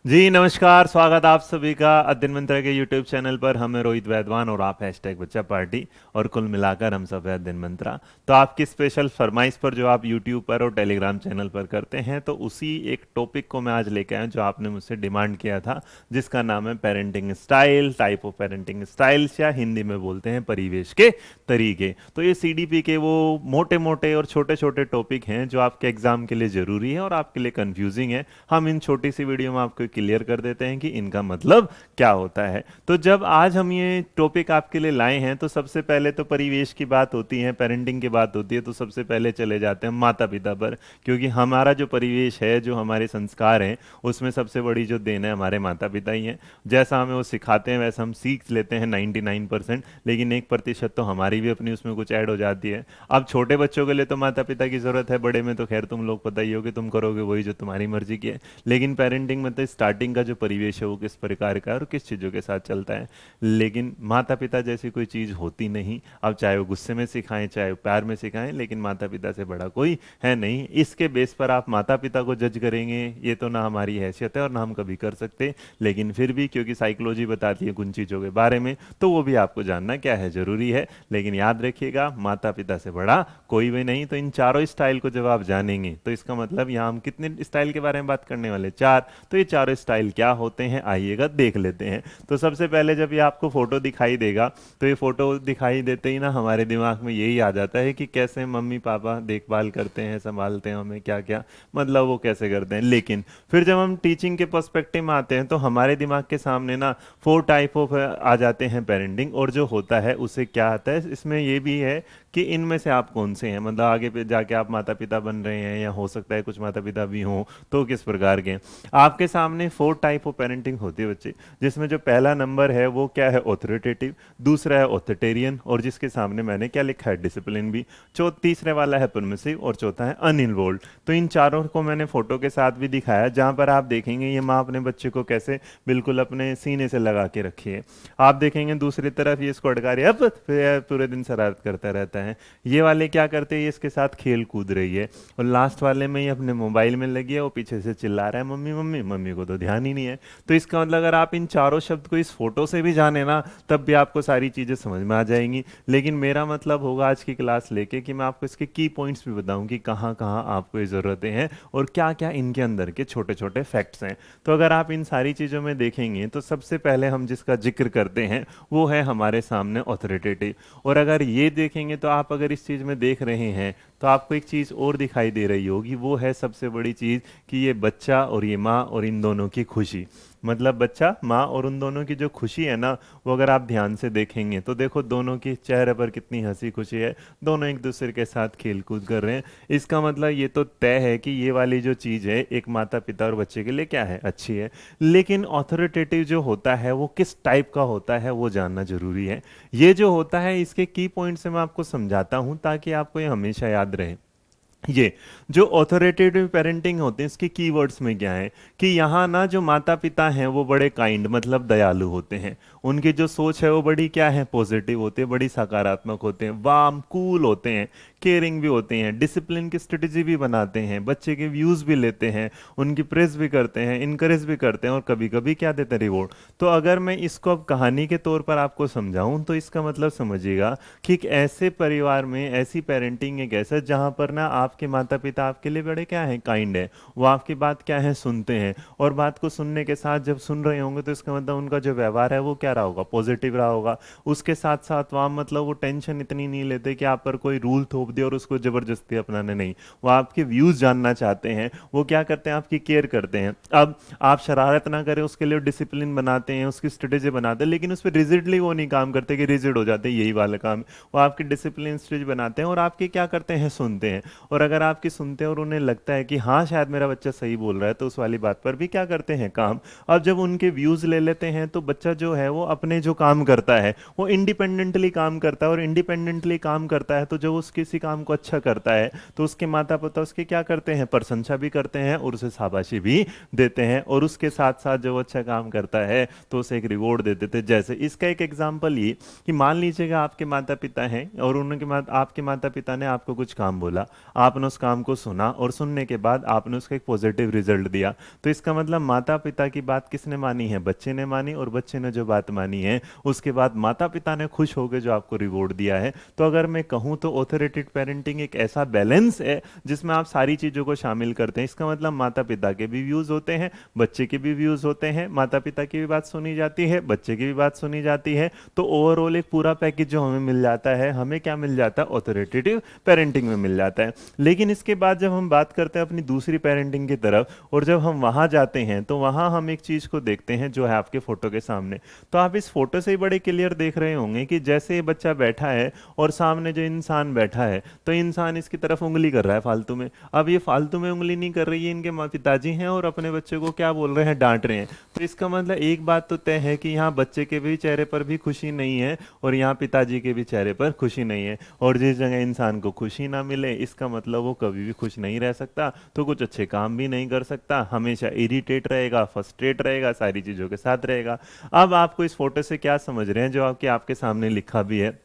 जी नमस्कार, स्वागत आप सभी का अध्ययन मंत्र के यूट्यूब चैनल पर। हम हैं रोहित वैद्वान और आप हैशटैग बच्चा पार्टी और कुल मिलाकर हम सब है अध्ययन मंत्रा। तो आपकी स्पेशल फरमाइश पर जो आप यूट्यूब पर और टेलीग्राम चैनल पर करते हैं, तो उसी एक टॉपिक को मैं आज लेके आया जो आपने मुझसे डिमांड किया था, जिसका नाम है parenting style, type of parenting styles, या हिंदी में बोलते हैं परिवेश के तरीके। तो ये सीडीपी के वो मोटे मोटे और छोटे छोटे टॉपिक हैं जो आपके एग्जाम के लिए जरूरी है और आपके लिए कंफ्यूजिंग है। हम इन छोटी सी वीडियो में आपको क्लियर कर देते हैं कि इनका मतलब क्या होता है। तो जब आज हम ये टॉपिक आपके लिए लाए हैं, तो सबसे पहले तो परिवेश की बात होती है, पेरेंटिंग की बात होती है, तो सबसे पहले चले जाते हैं माता पिता पर, क्योंकि हमारा जो परिवेश है, जो हमारे संस्कार हैं, उसमें सबसे बड़ी जो देन है हमारे माता पिता ही हैं। जैसा हमें वो सिखाते हैं वैसा हम सीख लेते हैं 99%, लेकिन 1% तो हमारी भी अपनी उसमें कुछ ऐड हो जाती है। अब छोटे बच्चों के लिए तो माता पिता की जरूरत है, बड़े में तो खैर तुम लोग पता ही हो कि तुम करोगे वही जो तुम्हारी मर्जी की है। लेकिन पेरेंटिंग में तो स्टार्टिंग का जो परिवेश है वो किस प्रकार का है और किस चीज़ों के साथ चलता है। लेकिन माता पिता जैसी कोई चीज़ होती नहीं। अब चाहे वो गुस्से में सिखाएं चाहे वो प्यार में सिखाएं, लेकिन माता पिता से बड़ा कोई है नहीं। इसके बेस पर आप माता पिता को जज करेंगे, ये तो ना हमारी हैसियत है और ना हम कभी कर सकते। लेकिन फिर भी क्योंकि साइकोलॉजी बताती है कुछ चीज़ों के बारे में, तो वो भी आपको जानना क्या है, जरूरी है। लेकिन याद रखिएगा, माता पिता से बड़ा कोई भी नहीं। तो इन चारों स्टाइल को जब आप जानेंगे, तो इसका मतलब यहाँ हम कितने स्टाइल के बारे में बात करने वाले, चार। तो ये चारों स्टाइल क्या होते हैं, आइएगा देख लेते हैं। तो सबसे पहले जब ये आपको फोटो दिखाई देगा, तो ये फोटो दिखाई देते ही ना हमारे दिमाग में यही आ जाता है कि कैसे मम्मी पापा देखभाल करते हैं, संभालते हैं हमें, क्या क्या मतलब वो कैसे करते हैं। लेकिन फिर जब हम टीचिंग के पर्सपेक्टिव में आते हैं, तो हमारे दिमाग के सामने ना 4 टाइप ऑफ आ जाते हैं पेरेंटिंग। और जो होता है उससे क्या आता है, इसमें ये भी है कि इनमें से आप कौन से हैं, मतलब आगे पे जाके आप माता पिता बन रहे हैं, या हो सकता है कुछ माता पिता भी हों, तो किस प्रकार के। आपके सामने 4 टाइप ऑफ पेरेंटिंग होती है बच्चे, जिसमें जो पहला नंबर है वो क्या है, ऑथोरिटेटिव। दूसरा है ऑथोरिटेरियन, और जिसके सामने मैंने क्या लिखा है, डिसिप्लिन भी। तीसरे वाला है परमिसिव, और चौथा है अनइन्वॉल्व। तो इन चारों को मैंने फोटो के साथ भी दिखाया, जहां पर आप देखेंगे ये माँ अपने बच्चे को कैसे बिल्कुल अपने सीने से लगा के रखी है। आप देखेंगे दूसरी तरफ ये इसको अटका रही है, अब फिर पूरे दिन शरारत करता रहता है। ये वाले क्या करते हैं, ये इसके साथ खेल कूद रही है। और लास्ट वाले में ये अपने मोबाइल में लगी है, वो पीछे से चिल्ला रहा है मम्मी मम्मी, मम्मी को तो ध्यान ही नहीं है। तो इसका मतलब अगर आप इन चारों शब्द को इस फोटो से भी जाने ना, तब भी आपको सारी चीजें समझ में आ जाएंगी। लेकिन मेरा मतलब होगा आज की क्लास लेके कि मैं आपको इसके की पॉइंट्स भी बताऊं कि कहाँ कहाँ आपको ये जरूरतें हैं और क्या क्या इनके अंदर के छोटे छोटे फैक्ट्स हैं। तो अगर आप इन सारी चीजों में देखेंगे, तो सबसे पहले हम जिसका जिक्र करते हैं वो है हमारे सामने ऑथोरिटेटिव। और अगर ये देखेंगे, तो आप अगर इस चीज में देख रहे हैं, तो आपको एक चीज और दिखाई दे रही होगी, वो है सबसे बड़ी चीज कि ये बच्चा और ये माँ और इन दोनों की खुशी। मतलब बच्चा, माँ और उन दोनों की जो खुशी है ना, वो अगर आप ध्यान से देखेंगे, तो देखो दोनों की चेहरे पर कितनी हंसी खुशी है। दोनों एक दूसरे के साथ खेल कूद कर रहे हैं। इसका मतलब ये तो तय है कि ये वाली जो चीज़ है एक माता पिता और बच्चे के लिए क्या है, अच्छी है। लेकिन ऑथोरिटेटिव जो होता है वो किस टाइप का होता है, वो जानना जरूरी है। ये जो होता है, इसके की पॉइंट से मैं आपको समझाता हूं ताकि आपको ये हमेशा याद रहे। ये जो ऑथोरिटेटिव पेरेंटिंग होते हैं, इसके कीवर्ड्स में क्या है कि यहाँ ना जो माता पिता हैं वो बड़े काइंड, मतलब दयालु होते हैं। उनकी जो सोच है वो बड़ी क्या है, पॉजिटिव होते हैं, बड़ी सकारात्मक होते हैं, वार्म कूल होते हैं, केयरिंग भी होते हैं, डिसिप्लिन की स्ट्रेटेजी भी बनाते हैं, बच्चे के व्यूज भी लेते हैं, उनकी प्रेस भी करते हैं, इनकरेज भी करते हैं, और कभी कभी क्या देते हैं, रिवॉर्ड। तो अगर मैं इसको अब कहानी के तौर पर आपको समझाऊं, तो इसका मतलब समझिएगा कि एक ऐसे परिवार में ऐसी पेरेंटिंग एक ऐसा जहां पर ना आपके माता पिता आपके लिए बड़े क्या है, काइंड है। वो आपकी बात क्या है, सुनते हैं। और बात को सुनने के साथ जब सुन रहे होंगे, तो इसका मतलब उनका जो व्यवहार है वो क्या रहा होगा, पॉजिटिव रहा होगा। उसके साथ साथ वहाँ मतलब वो टेंशन इतनी नहीं लेते कि आप पर कोई रूल थोप दे और उसको जबरदस्ती अपनाने नहीं। वो आपके व्यूज जानना चाहते हैं, वो क्या करते हैं, आपकी केयर करते हैं। अब आप शरारत ना करें उसके लिए डिसिप्लिन बनाते हैं, उसकी स्ट्रेटेजी बनाते हैं, लेकिन उस पर रिजिडली वो नहीं काम करते कि रिजिड हो जाते हैं, यही वाला काम। वो आपकी डिसिप्लिन स्ट्रेटेजी बनाते हैं और आपके क्या करते हैं, सुनते हैं। और अगर आपकी सुनते हैं और उन्हें लगता है कि हाँ शायद मेरा बच्चा सही बोल रहा है, तो उस वाली बात पर भी क्या करते हैं, काम। अब जब उनके व्यूज ले लेते हैं, तो बच्चा जो है वो अपने जो काम करता है वो इंडिपेंडेंटली काम करता है, और इंडिपेंडेंटली काम करता है तो जब उसकी किसी काम को अच्छा करता है तो उसके माता पिता उसकी क्या करते हैं, प्रशंसा भी करते हैं और उसे शाबाशी भी देते हैं, और उसके साथ साथ जब वो अच्छा काम करता है तो उसे एक रिवॉर्ड दे देते हैं। जैसे इसका एक एग्जांपल ये कि मान लीजिएगा आपके माता पिता हैं और आपके माता पिता ने आपको कुछ काम बोला, आपने उस काम को सुना और सुनने के बाद आपने उसका एक पॉजिटिव रिजल्ट दिया, तो इसका मतलब माता पिता की बात किसने मानी है, बच्चे ने मानी, और बच्चे ने जो बात मानी है उसके बाद माता पिता ने खुश होकर जो आपको रिवॉर्ड दिया है। तो अगर मैं कहूं तो ऑथोरेटेड पेरेंटिंग एक ऐसा बैलेंस है जिसमें आप सारी चीजों को शामिल करते हैं। इसका मतलब माता पिता के भी व्यूज होते हैं, बच्चे के भी व्यूज होते हैं, माता पिता की भी बात सुनी जाती है, बच्चे की भी बात सुनी जाती है, तो ओवरऑल एक पूरा पैकेज जो हमें मिल जाता है, हमें क्या मिल जाता है, ऑथोरिटेटिव पेरेंटिंग में मिल जाता है। लेकिन इसके बाद जब हम बात करते हैं अपनी दूसरी पेरेंटिंग की तरफ, और जब हम वहां जाते हैं तो वहां हम एक चीज को देखते हैं जो है आपके फोटो के सामने। तो आप इस फोटो से ही बड़े क्लियर देख रहे होंगे कि जैसे ये बच्चा बैठा है और सामने जो इंसान बैठा है, तो इंसान इसकी तरफ उंगली कर रहा है फालतू में। अब ये फालतू में उंगली नहीं कर रही है, इनके पिताजी हैं और अपने बच्चे को क्या बोल रहे हैं, डांट रहे हैं। तो इसका मतलब एक बात तो तय है कि यहाँ बच्चे के भी चेहरे पर भी खुशी नहीं है और यहाँ पिताजी के भी चेहरे पर खुशी नहीं है। और जिस जगह इंसान को खुशी ना मिले, इसका मतलब वो कभी भी खुश नहीं रह सकता, तो कुछ अच्छे काम भी नहीं कर सकता, हमेशा इरिटेट रहेगा, फ्रस्ट्रेट रहेगा, सारी चीजों के साथ रहेगा। अब आपको इस फोटो से क्या समझ रहे हैं जो आपके सामने लिखा भी है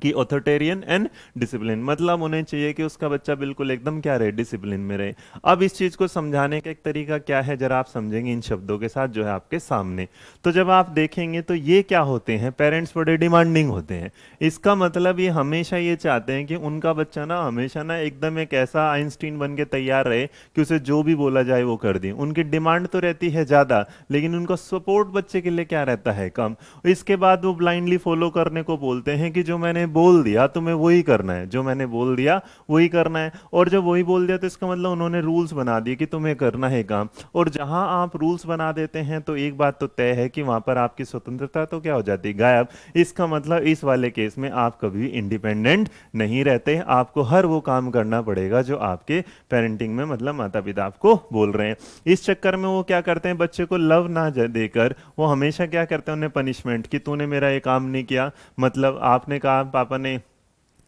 कि ऑथोरिटेरियन एंड डिसिप्लिन, मतलब उन्हें चाहिए कि उसका बच्चा बिल्कुल एकदम क्या रहे, डिसिप्लिन में रहे। अब इस चीज को समझाने का एक तरीका क्या है, जरा आप समझेंगे इन शब्दों के साथ जो है आपके सामने। तो जब आप देखेंगे तो ये क्या होते हैं, पेरेंट्स बड़े डिमांडिंग होते हैं। इसका मतलब ये हमेशा ये चाहते हैं कि उनका बच्चा ना हमेशा ना एकदम एक ऐसा आइंस्टीन बन के तैयार रहे कि उसे जो भी बोला जाए वो कर दे। उनकी डिमांड तो रहती है ज्यादा, लेकिन उनका सपोर्ट बच्चे के लिए क्या रहता है, कम। इसके बाद वो ब्लाइंडली फॉलो करने को बोलते हैं कि जो मैंने बोल दिया तुम्हें वही करना है, जो मैंने बोल दिया वही करना है। और जब वही बोल दिया तो इसका मतलब उन्होंने रूल्स बना दिए कि तुम्हें करना है काम। और जहां आप रूल्स बना देते हैं तो एक बात तो तय है कि वहां पर आपकी स्वतंत्रता तो क्या हो जाती है, गायब। इसका मतलब इस वाले केस में आप कभी इंडिपेंडेंट नहीं रहते, आपको हर वो काम करना पड़ेगा जो आपके पेरेंटिंग में मतलब माता पिता आपको बोल रहे हैं। इस चक्कर में वो क्या करते हैं, बच्चे को लव ना देकर वो हमेशा क्या करते हैं, उन्हें पनिशमेंट, कि तूने मेरा ये काम नहीं किया, मतलब आपने कहा पापा ने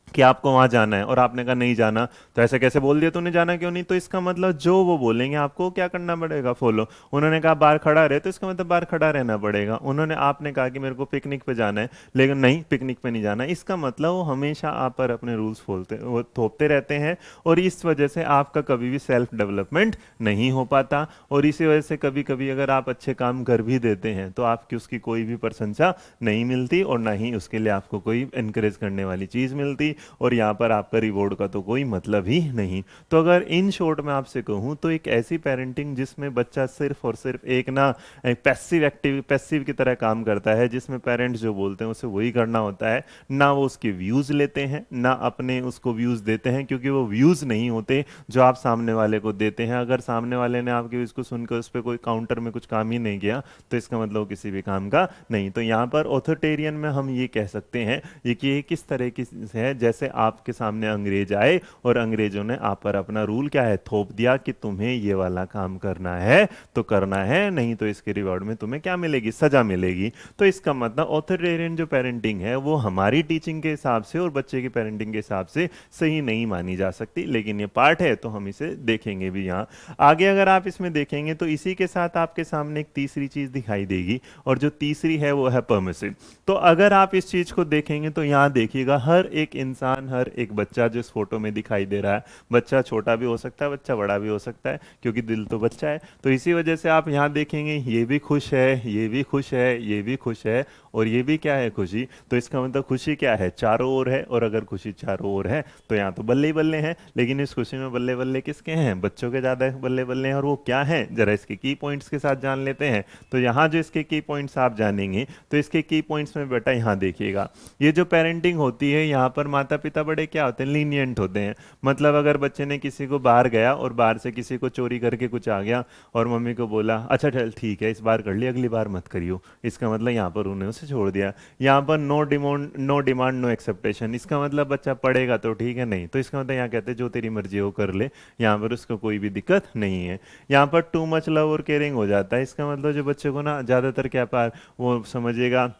कि आपको वहां जाना है और आपने कहा नहीं जाना, तो ऐसे कैसे बोल दिया तूने, जाना क्यों नहीं, तो इसका मतलब जो वो बोलेंगे आपको क्या करना पड़ेगा, फॉलो। उन्होंने कहा बाहर खड़ा रहे, तो इसका मतलब बाहर खड़ा रहना पड़ेगा। उन्होंने आपने कहा कि मेरे को पिकनिक पे जाना है, लेकिन नहीं पिकनिक पे नहीं जाना, इसका मतलब वो हमेशा आप पर अपने रूल्स वो थोपते रहते हैं। और इस वजह से आपका कभी भी सेल्फ डेवलपमेंट नहीं हो पाता। और इसी वजह से कभी कभी अगर आप अच्छे काम कर भी देते हैं तो आपकी उसकी कोई भी प्रशंसा नहीं मिलती और ना ही उसके लिए आपको कोई इनकरेज करने वाली चीज मिलती, और यहाँ पर आपका रिवॉर्ड का तो कोई मतलब ही नहीं। तो अगर इन शॉर्ट में आपसे कहूँ तो एक ऐसी पेरेंटिंग जिसमें बच्चा सिर्फ और सिर्फ एक ना पैसिव की तरह काम करता है, जिसमें पेरेंट्स जो बोलते हैं उसे वही करना होता है, ना वो उसके व्यूज लेते हैं ना अपने उसको व्यूज देते हैं, क्योंकि वो व्यूज नहीं होते जो आप सामने वाले को देते हैं। अगर सामने वाले ने आपके व्यूज को सुनकर उस पर कोई काउंटर में कुछ काम ही नहीं किया तो इसका मतलब वो किसी भी काम का नहीं। तो यहाँ पर ऑथोरिटेरियन में हम ये कह सकते हैं ये कि ये किस तरह की है, जैसे आपके सामने अंग्रेज आए और अंग्रेजों ने आप पर अपना रूल क्या है, थोप दिया कि तुम्हें ये वाला काम करना है तो करना है, नहीं तो इसके रिवॉर्ड में तुम्हें क्या मिलेगी, सजा मिलेगी। तो इसका मतलब ऑथोरिटेरियन जो पेरेंटिंग है वो हमारी टीचिंग के हिसाब से और बच्चे की पेरेंटिंग के हिसाब से सही नहीं मानी जा सकती, लेकिन ये पार्ट है तो हम इसे देखेंगे भी यहाँ आगे। अगर आप इसमें देखेंगे तो इसी के साथ आपके सामने एक तीसरी चीज दिखाई देगी, और जो तीसरी है वो है परमिसिव। तो अगर आप इस चीज को देखेंगे तो यहाँ देखिएगा हर एक इंसान, हर एक बच्चा जो इस फोटो में दिखाई दे रहा है, बच्चा छोटा भी हो सकता है, बच्चा बड़ा भी हो सकता है, क्योंकि दिल तो बच्चा है। तो इसी वजह से आप यहाँ देखेंगे ये भी खुश है, ये भी खुश है, ये भी खुश है, और ये भी क्या है, खुशी। तो इसका मतलब खुशी क्या है, चारों ओर है। और अगर खुशी चारों ओर है तो यहाँ तो बल्ले ही बल्ले हैं, लेकिन इस खुशी में बल्ले बल्ले किसके हैं, बच्चों के ज्यादा बल्ले बल्ले हैं। और वो क्या है, जरा इसके की पॉइंट्स के साथ जान लेते हैं। तो यहाँ जो इसके की पॉइंट्स आप जानेंगे तो इसके की पॉइंट्स में बेटा यहाँ देखिएगा, ये जो पेरेंटिंग होती है यहाँ पर माता पिता बड़े क्या होते हैं, लीनियंट होते हैं। मतलब अगर बच्चे ने किसी को बाहर गया और बाहर से किसी को चोरी करके कुछ आ गया और मम्मी को बोला अच्छा चल ठीक है इस बार कर ली, अगली बार मत करियो, इसका मतलब यहाँ पर उन्हें उसे छोड़ दिया। यहाँ पर नो डिमांड नो एक्सेप्टेशन, इसका मतलब बच्चा पढ़ेगा तो ठीक है, नहीं तो इसका मतलब यहाँ कहते हैं जो तेरी मर्जी हो कर ले, यहाँ पर उसको कोई भी दिक्कत नहीं है। यहाँ पर टू मच लव और केयरिंग हो जाता है, इसका मतलब जो बच्चे को ना ज्यादातर क्या पार वो समझिएगा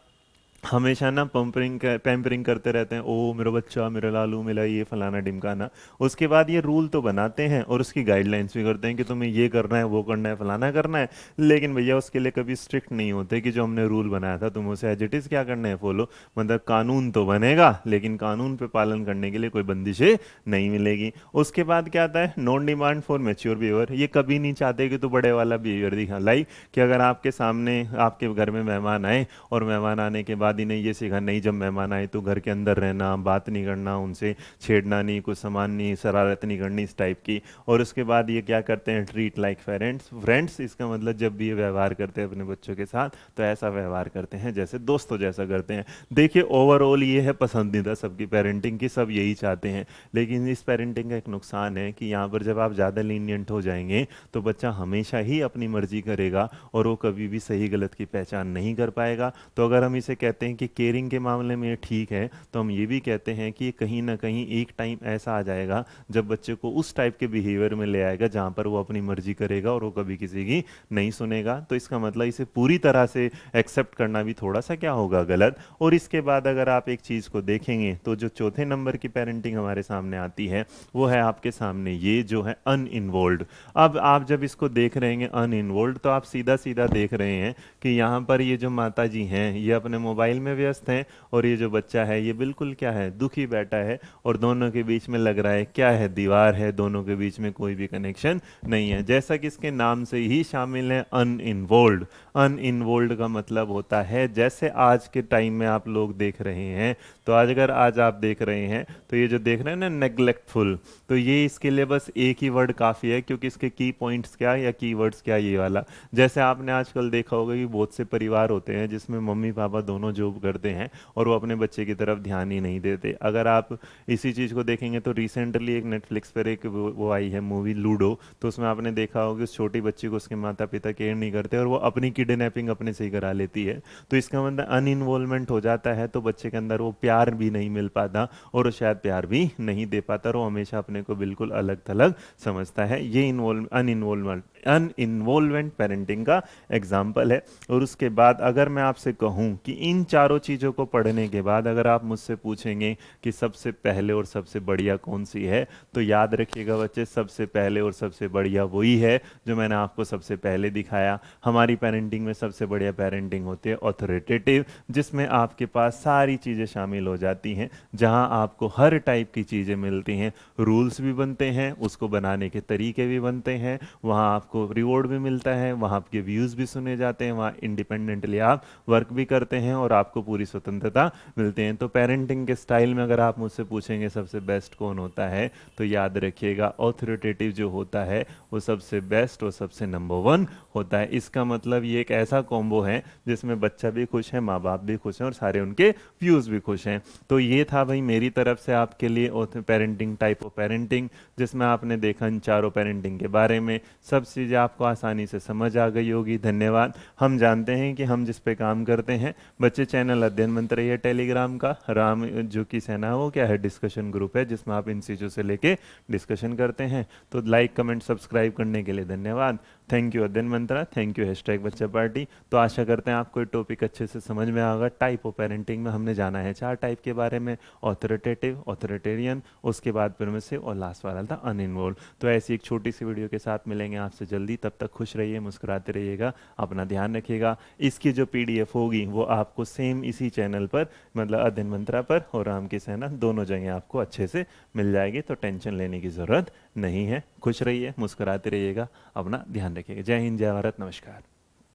हमेशा ना पैम्परिंग करते रहते हैं, ओ मेरा बच्चा, मेरा लालू, मेरा ये फलाना ढिमकाना। उसके बाद ये रूल तो बनाते हैं और उसकी गाइडलाइंस भी करते हैं कि तुम्हें ये करना है, वो करना है, फलाना करना है। लेकिन भैया उसके लिए कभी स्ट्रिक्ट नहीं होते कि जो हमने रूल बनाया था तुम उसे एज इट इज़ क्या करना है, फॉलो। मतलब कानून तो बनेगा लेकिन कानून पे पालन करने के लिए कोई बंदिशें नहीं मिलेगी। उसके बाद क्या आता है, non demand for mature behaviour. ये कभी नहीं चाहते कि तू बड़े वाला बिहेवियर दिखा। लाइक कि अगर आपके सामने आपके घर में मेहमान आए और मेहमान आने के बाद इन्हें ये सीखा नहीं, जब मेहमान आए तो घर के अंदर रहना, बात नहीं करना, उनसे छेड़ना नहीं, कुछ सामान नहीं, शरारत नहीं करनी, इस टाइप की। और उसके बाद ये क्या करते हैं, ट्रीट लाइक पेरेंट्स फ्रेंड्स। इसका मतलब जब भी ये व्यवहार करते हैं अपने बच्चों के साथ तो ऐसा व्यवहार करते हैं जैसे दोस्तों जैसा करते हैं। देखिए ओवरऑल ये है पसंदीदा सबकी पेरेंटिंग की, सब यही चाहते हैं। लेकिन इस पेरेंटिंग का एक नुकसान है कि यहाँ पर जब आप ज़्यादा लीनियंट हो जाएंगे तो बच्चा हमेशा ही अपनी मर्जी करेगा और वो कभी भी सही गलत की पहचान नहीं कर पाएगा। तो अगर हम इसे कहते हैं कि केयरिंग के मामले में ये ठीक है, तो हम ये भी कहते हैं कि कहीं ना कहीं एक टाइम ऐसा आ जाएगा जब बच्चे को उस टाइप के बिहेवियर में ले आएगा जहाँ पर वो अपनी मर्जी करेगा और वो कभी किसी की नहीं सुनेगा। तो इसका मतलब इसे पूरी तरह से एक्सेप्ट करना भी थोड़ा सा क्या होगा, गलत। और इसके बाद अगर आप एक चीज़ को देखेंगे तो जो चौथे नंबर की पेरेंटिंग हमारे सामने आती है वो है आपके सामने ये जो है अनइन्वॉल्व। अब आप जब इसको देख रहे हैं अनइन्वॉल्व तो आप सीधा सीधा देख रहे हैं कि यहाँ पर ये जो माता जी हैं ये अपने मोबाइल में व्यस्त हैं और ये जो बच्चा है ये बिल्कुल क्या है, दुखी बैठा है। और दोनों के बीच में लग रहा है क्या है, दीवार है, दोनों के बीच में कोई भी कनेक्शन नहीं है। जैसा कि इसके नाम से ही शामिल है अनइन्वॉल्व। अनइन्वॉल्व का मतलब होता है जैसे आज के टाइम में आप लोग देख रहे हैं, तो आज अगर आज आप देख रहे हैं तो ये जो देख रहे हैं ना नेग्लेक्टफुल, तो ये इसके लिए बस एक ही वर्ड काफ़ी है क्योंकि इसके की पॉइंट्स क्या या की वर्ड्स क्या, ये वाला। जैसे आपने आजकल देखा होगा कि बहुत से परिवार होते हैं जिसमें मम्मी पापा दोनों जॉब करते हैं और वो अपने बच्चे की तरफ ध्यान ही नहीं देते। अगर आप इसी चीज़ को देखेंगे तो रिसेंटली एक नेटफ्लिक्स पर एक वो आई है मूवी लूडो, तो उसमें आपने देखा होगा उस छोटी बच्ची को उसके माता पिता केयर नहीं करते और वो अपनी किडनैपिंग अपने से ही करा लेती है। तो इसका मतलब अनइन्वॉल्वमेंट हो जाता है तो बच्चे के अंदर वो प्यार भी नहीं मिल पाता और वो शायद प्यार भी नहीं दे पाता और वो हमेशा अपने को बिल्कुल अलग थलग समझता है। ये अनइन्वॉल्वेंट पेरेंटिंग का एग्जाम्पल है। और उसके बाद अगर मैं आपसे कहूं कि इन चारों चीज़ों को पढ़ने के बाद अगर आप मुझसे पूछेंगे कि सबसे पहले और सबसे बढ़िया कौन सी है, तो याद रखिएगा बच्चे, सबसे पहले और सबसे बढ़िया वही है जो मैंने आपको सबसे पहले दिखाया। हमारी पेरेंटिंग में सबसे बढ़िया पेरेंटिंग होती है ऑथोरिटेटिव, जिसमें आपके पास सारी चीज़ें शामिल हो जाती हैं, जहां आपको हर टाइप की चीज़ें मिलती हैं। रूल्स भी बनते हैं, उसको बनाने के तरीके भी बनते हैं, वहाँ आपको रिवॉर्ड भी मिलता है, वहाँ आपके व्यूज़ भी सुने जाते हैं, वहाँ इंडिपेंडेंटली आप वर्क भी करते हैं और आपको पूरी स्वतंत्रता मिलती है। तो पेरेंटिंग के स्टाइल में अगर आप मुझसे पूछेंगे सबसे बेस्ट कौन होता है, तो याद रखिएगा ऑथोरिटेटिव जो होता है वो सबसे बेस्ट और सबसे नंबर वन होता है। इसका मतलब ये एक ऐसा कॉम्बो है जिसमें बच्चा भी खुश है, माँ बाप भी खुश हैं और सारे उनके व्यूज़ भी खुश हैं। तो ये था भाई मेरी तरफ से आपके लिए पेरेंटिंग, टाइप ऑफ पेरेंटिंग, जिसमें आपने देखा इन चारों पेरेंटिंग के बारे में। सब चीज़ें आपको आसानी से समझ आ गई होगी। धन्यवाद। हम जानते हैं कि हम जिस पे काम करते हैं, बच्चे चैनल अध्ययन मंत्र है टेलीग्राम का, राम जो की सेना है वो क्या है, डिस्कशन ग्रुप है जिसमें आप इन चीज़ों से लेके डिस्कशन करते हैं। तो लाइक कमेंट सब्सक्राइब करने के लिए धन्यवाद। थैंक यू अध्ययन मंत्रा, थैंक यू हैशटैग बच्चा पार्टी। तो आशा करते हैं आपको ये टॉपिक अच्छे से समझ में आएगा। टाइप ऑफ पेरेंटिंग में हमने जाना है 4 टाइप के बारे में, ऑथोरिटेटिव, ऑथोरिटेरियन, उसके बाद परमिसिव और लास्ट वाला था अनइन्वॉल्व। तो ऐसी एक छोटी सी वीडियो के साथ मिलेंगे आपसे जल्दी, तब तक खुश रहिए, मुस्कुराते रहिएगा, अपना ध्यान रखिएगा। इसकी जो पीडीएफ होगी वो आपको सेम इसी चैनल पर, मतलब अध्ययन मंत्रा पर और राम की सेना दोनों जगह आपको अच्छे से मिल जाएगी, तो टेंशन लेने की ज़रूरत नहीं है। खुश रहिए, मुस्कुराते रहिएगा, अपना ध्यान रखिएगा। जय हिंद, जय भारत, नमस्कार।